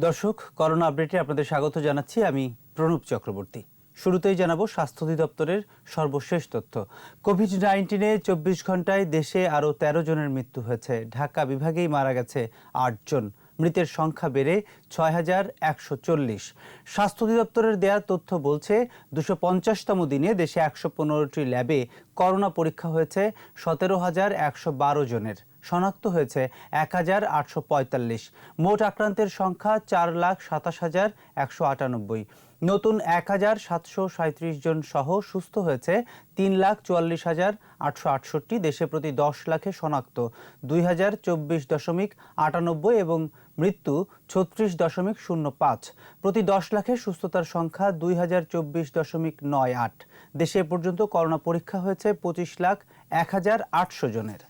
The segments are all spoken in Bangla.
দর্শক, করোনা আপডেটে আপনাদের স্বাগত জানাচ্ছি। আমি প্রণব চক্রবর্তী। শুরুতেই জানাবো স্বাস্থ্য অধিদপ্তরের সর্বশেষ তথ্য। কোভিড-19 24 ঘন্টায় দেশে আরও 13 জনের মৃত্যু হয়েছে। ঢাকা বিভাগেই মারা গেছে 8 জন। মৃতের সংখ্যা বেড়ে ৬,১৪০। স্বাস্থ্য অধিদপ্তরের দেয়া তথ্য বলছে ২৫০তম দিনে দেশে ১১৫টি ল্যাবে করোনা পরীক্ষা হয়েছে ১৭,১১২ জনের। শনাক্ত হয়েছে ১,৮৪৫। মোট আক্রান্তের সংখ্যা ৪,২৭,১৯৮। নতুন ১,৭৩৭ জন সহ সুস্থ হয়েছে ৩,৪৪,৮৬৮। দেশে প্রতি ১০ লাখে শনাক্ত ২,০২৪.৯৮ এবং মৃত্যু ৩৬.০৫। প্রতি ১০ লাখে সুস্থতার সংখ্যা ২,০২৪.৯৮। দেশে এ পর্যন্ত করোনা পরীক্ষা হয়েছে ২৫,০০,১৮০ জনের।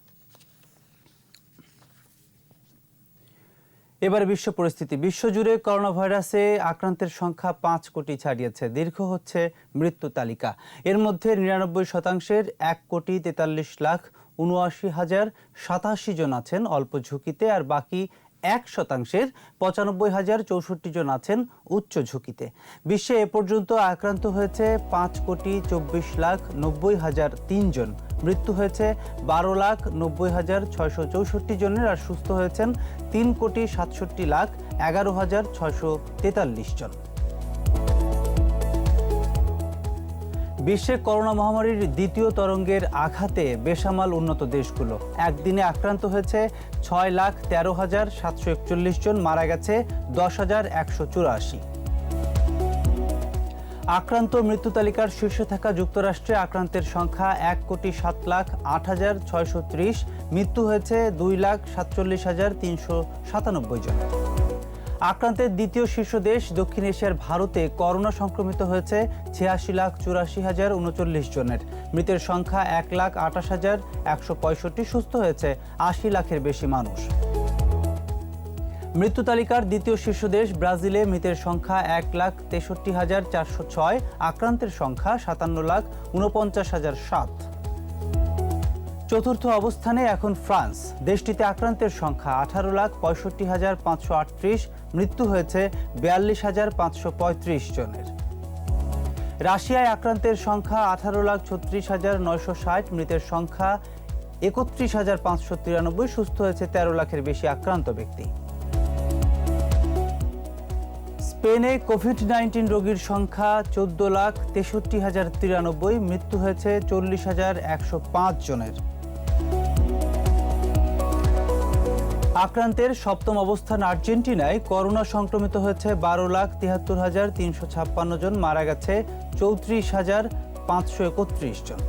এবার বিশ্ব পরিস্থিতি। বিশ্বজুড়ে করোনা ভাইরাসে আক্রান্তের সংখ্যা ৫ কোটি ছাড়িয়েছে। দীর্ঘ হচ্ছে মৃত্যু তালিকা। এর মধ্যে ৯৯%-এর ১,৪৩,৭৯,০৮৭ জন আছেন অল্প ঝুঁকিতে, আর বাকি ১%-এর ৯৫,০৬৪ জন আছেন উচ্চ ঝুঁকিতে। বিশ্বে এ পর্যন্ত আক্রান্ত হয়েছে ৫,২৪,৯০,০০৩ জন। মৃত্যু হয়েছে ১২,৯০,৬৬৪ জনের, আর সুস্থ হয়েছেন ৩,৬৭,১১,৬৪৩ জন। বিশ্বে করোনা মহামারীর দ্বিতীয় তরঙ্গের আঘাতে বেসামাল উন্নত দেশগুলো। একদিনে আক্রান্ত হয়েছে ৬,১৩,৭৪১ জন, মারা গেছে ১০,১৮৪। আক্রান্ত মৃত্যু তালিকার শীর্ষে থাকা যুক্তরাষ্ট্রে আক্রান্তের সংখ্যা ১,০৭,৮,৬৩০। মৃত্যু হয়েছে ২,৪৭,৩৯৭ জন। আক্রান্তের দ্বিতীয় শীর্ষ দেশ দক্ষিণ এশিয়ার ভারতে করোনা সংক্রমিত হয়েছে ৮৬,৮৪,০৩৯ জনের। মৃতের সংখ্যা ১,২৮,১৬৫। সুস্থ হয়েছে ৮০ লাখের বেশি মানুষ। মৃত্যু তালিকার দ্বিতীয় শীর্ষ দেশ ব্রাজিলে মৃতের সংখ্যা ১,৬৩,৪০৬। আক্রান্তের সংখ্যা ৫৭,৪৯,০৭। চতুর্থ অবস্থানে এখন ফ্রান্স। দেশটিতে আক্রান্তের সংখ্যা ১৮,৬৫,৫৩৮। মৃত্যু হয়েছে ৪২,৫৩৫ জনের। রাশিয়ায় আক্রান্তের সংখ্যা ১৮,৩৬,৯৬০। মৃতের সংখ্যা ৩১,৫৯৩। সুস্থ হয়েছে ১৩ লাখের বেশি আক্রান্ত ব্যক্তি। স্পেনে কোভিড-19 রোগীর সংখ্যা ১৪,৬৩,০৯৩। মৃত্যু হয়েছে ৪০,১০৫ জনের। আক্রান্তের সপ্তম অবস্থান আর্জেন্টিনায়। করোনা সংক্রমিত হয়েছে ১২,৭৩,৩৫৬ জন, মারা গেছে ৩৪,৫৩১ জন।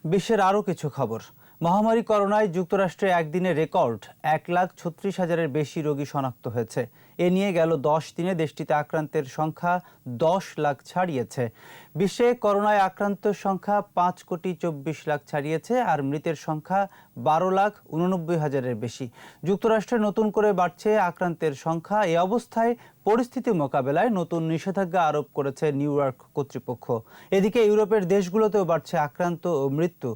বিশ্বের আরও কিছু খবর। মহামারী করোনায় যুক্তরাষ্ট্রে একদিনে রেকর্ড ১,৩৬,০০০-এর বেশি রোগী শনাক্ত হয়েছে। এ নিয়ে গেল ১০ দিনে দেশটিতে আক্রান্তের সংখ্যা ১০ লাখ ছাড়িয়েছে। বিশ্বে করোনায় আক্রান্তের সংখ্যা ৫,২৪,০০,০০০ ছাড়িয়েছে, আর মৃতের সংখ্যা ১২,৮৯,০০০-এর বেশি। যুক্তরাষ্ট্রে নতুন করে বাড়ছে আক্রান্তের সংখ্যা। এই অবস্থায় পরিস্থিতি মোকাবেলায় নতুন নিষেধাজ্ঞা আরোপ করেছে নিউ ইয়র্ক কর্তৃপক্ষ। এদিকে ইউরোপের দেশগুলোতেও বাড়ছে আক্রান্ত ও মৃত্যু।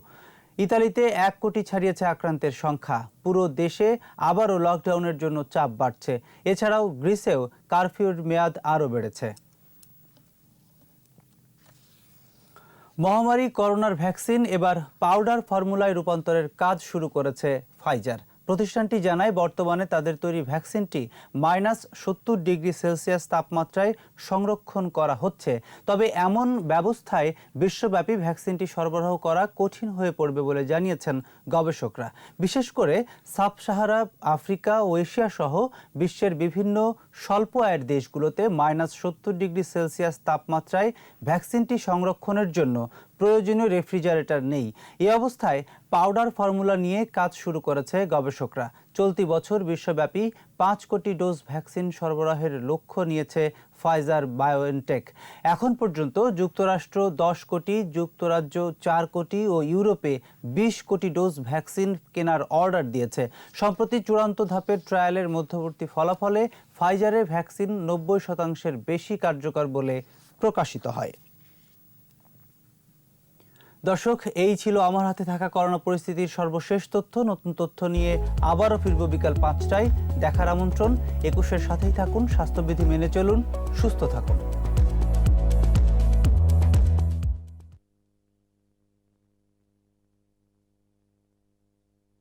ইতালিতে ১ কোটি ছাড়িয়েছে আক্রান্তের সংখ্যা। পুরো দেশে আবারও লকডাউনের জন্য চাপ বাড়ছে। এছাড়াও গ্রিসেও কারফিউর মেয়াদ আরও বেড়েছে। মহামারী করোনার ভ্যাকসিন এবার পাউডার ফর্মুলায় রূপান্তরের কাজ শুরু করেছে ফাইজার। প্রতিষ্ঠানটি জানায়, বর্তমানে তাদের তৈরি ভ্যাকসিনটি -৭০ ডিগ্রি সেলসিয়াস তাপমাত্রায় সংরক্ষণ করা হচ্ছে। তবে এমন ব্যবস্থায় বিশ্বব্যাপী ভ্যাকসিনটি সরবরাহ করা কঠিন হয়ে পড়বে বলে জানিয়েছেন গবেষকরা। বিশেষ করে সাব-সাহারা আফ্রিকা ও এশিয়া সহ বিশ্বের বিভিন্ন স্বল্প আয়ের দেশগুলোতে -৭০ ডিগ্রি সেলসিয়াস তাপমাত্রায় ভ্যাকসিনটি সংরক্ষণের জন্য প্রয়োজনীয় রেফ্রিজারেটর নেই। এই অবস্থায় পাউডার ফর্মুলা নিয়ে কাজ শুরু করেছে গবেষকরা। চলতি বছর বিশ্বব্যাপী ৫ কোটি ডোজ ভ্যাকসিন সরবরাহের লক্ষ্য নিয়েছে ফাইজার বায়োএনটেক। এখন পর্যন্ত যুক্তরাষ্ট্র ১০ কোটি, যুক্তরাজ্য ৪ কোটি ও ইউরোপে ২০ কোটি ডোজ ভ্যাকসিন কেনার অর্ডার দিয়েছে। সম্প্রতি চূড়ান্ত ধাপের ট্রায়ালের মধ্যবর্তী ফলাফলে ফাইজারের ভ্যাকসিন ৯০% বেশি কার্যকর বলে প্রকাশিত হয়। দর্শক, এই ছিল আমার হাতে থাকা করোনা পরিস্থিতির সর্বশেষ তথ্য। নতুন তথ্য নিয়ে আবারও ফিরব বিকাল 5টায়। দেখার আমন্ত্রণ। 21-এর সাথেই থাকুন, স্বাস্থ্যবিধি মেনে চলুন, সুস্থ থাকুন।